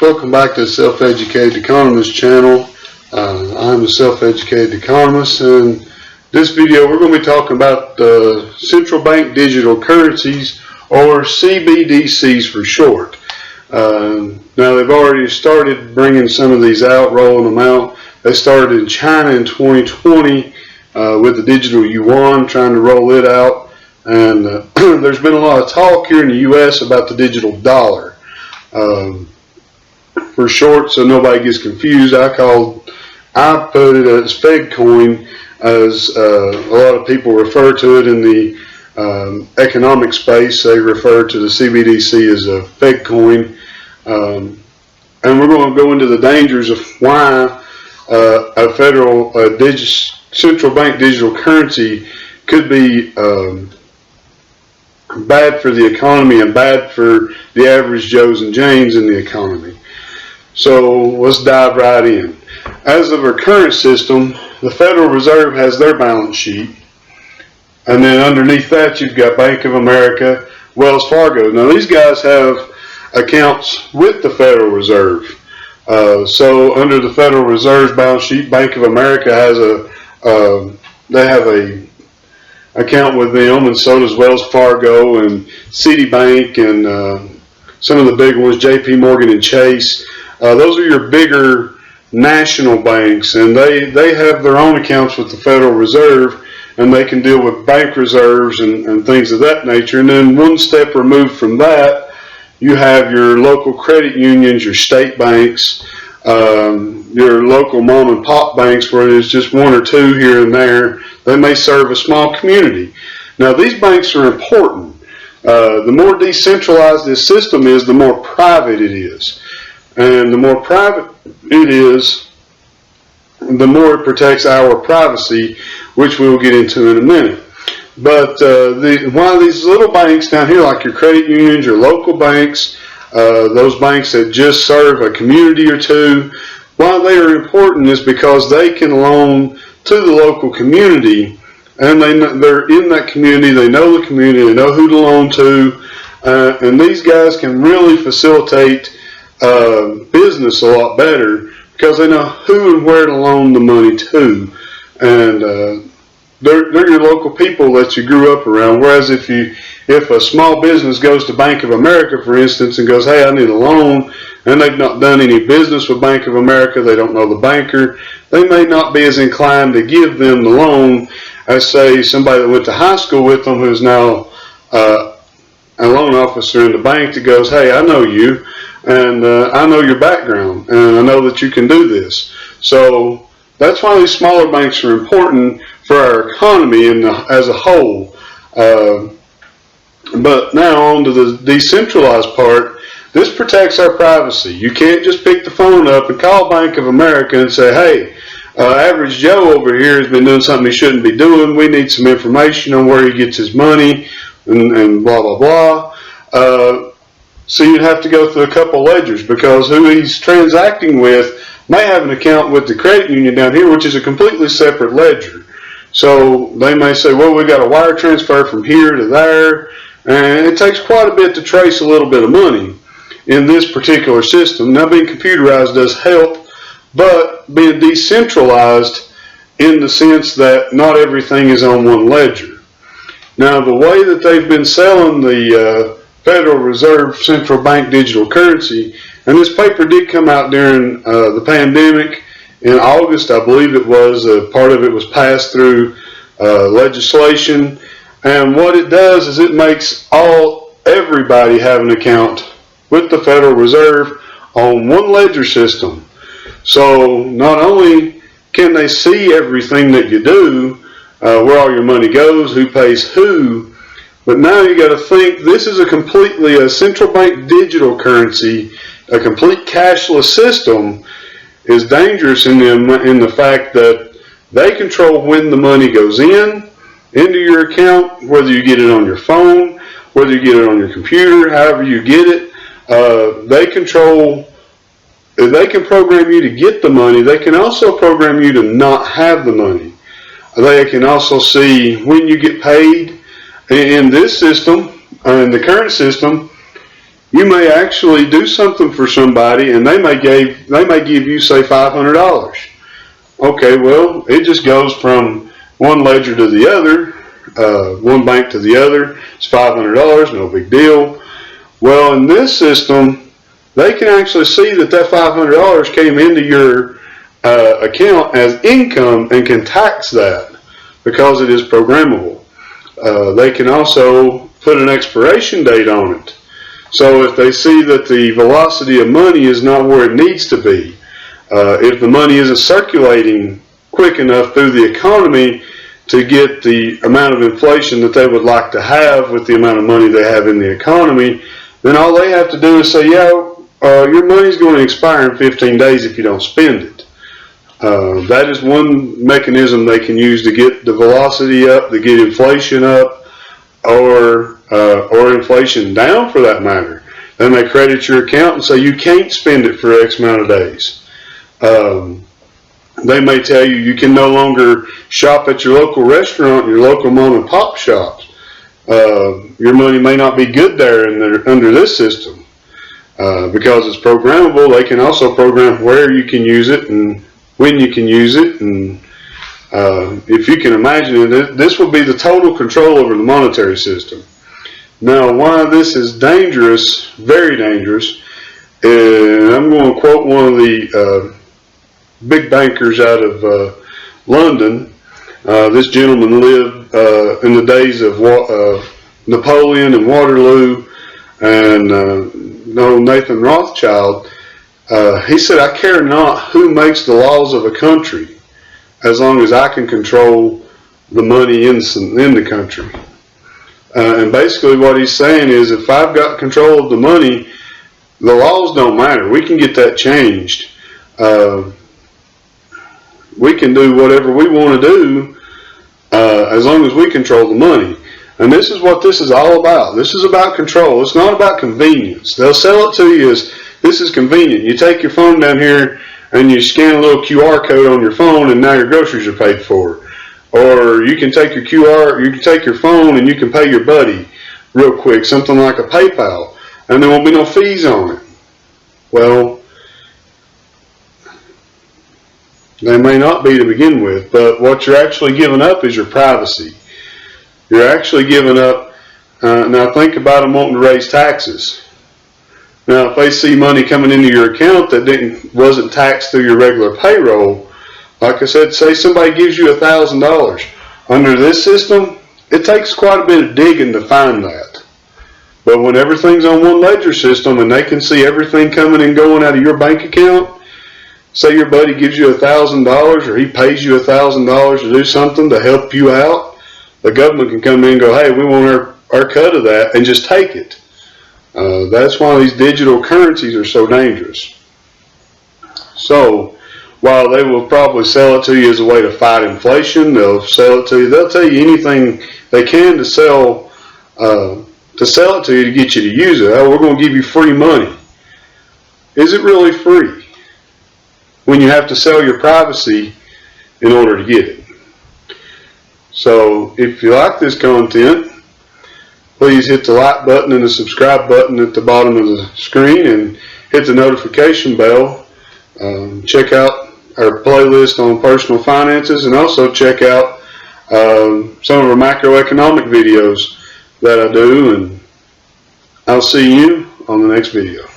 Welcome back to the Self-Educated Economist channel. I'm a self-educated economist, and this video we're going to be talking about central bank digital currencies, or CBDCs for short. Now they've already started bringing some of these out, rolling them out. They started in China in 2020 with the digital yuan, trying to roll it out, and there's been a lot of talk here in the US about the digital dollar. For short, so nobody gets confused, I put it as FedCoin, as a lot of people refer to it in the economic space. They refer to the CBDC as a FedCoin, and we're going to go into the dangers of why a federal central bank digital currency could be bad for the economy and bad for the average Joes and Janes in the economy. So let's dive right in. As of our current system, the Federal Reserve has their balance sheet, and then underneath that you've got Bank of America, Wells Fargo. Now these guys have accounts with the Federal Reserve. So under the Federal Reserve's balance sheet, Bank of America has they have a account with them, and so does Wells Fargo and Citibank and some of the big ones, JP Morgan and Chase. Those are your bigger national banks, and they have their own accounts with the Federal Reserve, and they can deal with bank reserves and things of that nature. And then one step removed from that, you have your local credit unions, your state banks, your local mom and pop banks where there's just one or two here and there. They may serve a small community. Now these banks are important. The more decentralized this system is, the more private it is. And the more private it is, the more it protects our privacy, which we'll get into in a minute. But one of these little banks down here, like your credit unions, your local banks, those banks that just serve a community or two, why they are important is because they can loan to the local community, and they're in that community, they know the community, they know who to loan to, and these guys can really facilitate business a lot better because they know who and where to loan the money to, and they're your local people that you grew up around. Whereas if a small business goes to Bank of America, for instance, and goes, hey, I need a loan, and they've not done any business with Bank of America, they don't know the banker, they may not be as inclined to give them the loan as, say, somebody that went to high school with them who's now a loan officer in the bank that goes, hey, I know you, and I know your background, and I know that you can do this. So that's why these smaller banks are important for our economy as a whole. But now on to the decentralized part. This protects our privacy. You can't just pick the phone up and call Bank of America and say, hey, average Joe over here has been doing something he shouldn't be doing. We need some information on where he gets his money and blah, blah, blah. So you'd have to go through a couple ledgers, because who he's transacting with may have an account with the credit union down here, which is a completely separate ledger. So they may say, well, we got a wire transfer from here to there, and it takes quite a bit to trace a little bit of money in this particular system. Now being computerized does help, but being decentralized in the sense that not everything is on one ledger. Now the way that they've been selling the Federal Reserve central bank digital currency, and this paper did come out during the pandemic in August, I believe it was. Part of it was passed through legislation, and what it does is it makes everybody have an account with the Federal Reserve on one ledger system. So not only can they see everything that you do, where all your money goes, who pays who, but now you got to think this is a central bank digital currency. A complete cashless system is dangerous in the fact that they control when the money goes into your account, whether you get it on your phone, whether you get it on your computer, however you get it. They can program you to get the money. They can also program you to not have the money. They can also see when you get paid. In this system, in the current system, you may actually do something for somebody, and they may give you, say, $500. Okay, well, it just goes from one ledger to the other, one bank to the other. It's $500, no big deal. Well, in this system, they can actually see that that $500 came into your account as income and can tax that because it is programmable. They can also put an expiration date on it. So if they see that the velocity of money is not where it needs to be, if the money isn't circulating quick enough through the economy to get the amount of inflation that they would like to have with the amount of money they have in the economy, then all they have to do is say, yeah, your money's going to expire in 15 days if you don't spend it. That is one mechanism they can use to get the velocity up, to get inflation up, or inflation down for that matter. Then they credit your account and say you can't spend it for X amount of days. They may tell you you can no longer shop at your local restaurant, your local mom and pop shops. Your money may not be good there under this system. Because it's programmable, they can also program where you can use it and when you can use it. And if you can imagine it, this will be the total control over the monetary system. Now, why this is dangerous, very dangerous, and I'm going to quote one of the big bankers out of London. This gentleman lived in the days of Napoleon and Waterloo and Nathan Rothschild. He said, "I care not who makes the laws of a country as long as I can control the money in the country." And basically what he's saying is, if I've got control of the money, the laws don't matter. We can get that changed. We can do whatever we want to do as long as we control the money. And this is what this is all about. This is about control. It's not about convenience. They'll sell it to you as, this is convenient. You take your phone down here and you scan a little QR code on your phone and now your groceries are paid for. Or you can take your phone and you can pay your buddy real quick, something like a PayPal, and there won't be no fees on it. Well, they may not be to begin with, but what you're actually giving up is your privacy. You're actually giving up, now think about them wanting to raise taxes. Now, if they see money coming into your account that wasn't taxed through your regular payroll, like I said, say somebody gives you $1,000. Under this system, it takes quite a bit of digging to find that. But when everything's on one ledger system and they can see everything coming and going out of your bank account, say your buddy gives you $1,000 or he pays you $1,000 to do something to help you out, the government can come in and go, hey, we want our cut of that, and just take it. That's why these digital currencies are so dangerous. So, while they will probably sell it to you as a way to fight inflation, they'll tell you anything they can to sell it to you to get you to use it. Oh, we're going to give you free money. Is it really free when you have to sell your privacy in order to get it? So if you like this content, please hit the like button and the subscribe button at the bottom of the screen and hit the notification bell. Check out our playlist on personal finances, and also check out some of our macroeconomic videos that I do, and I'll see you on the next video.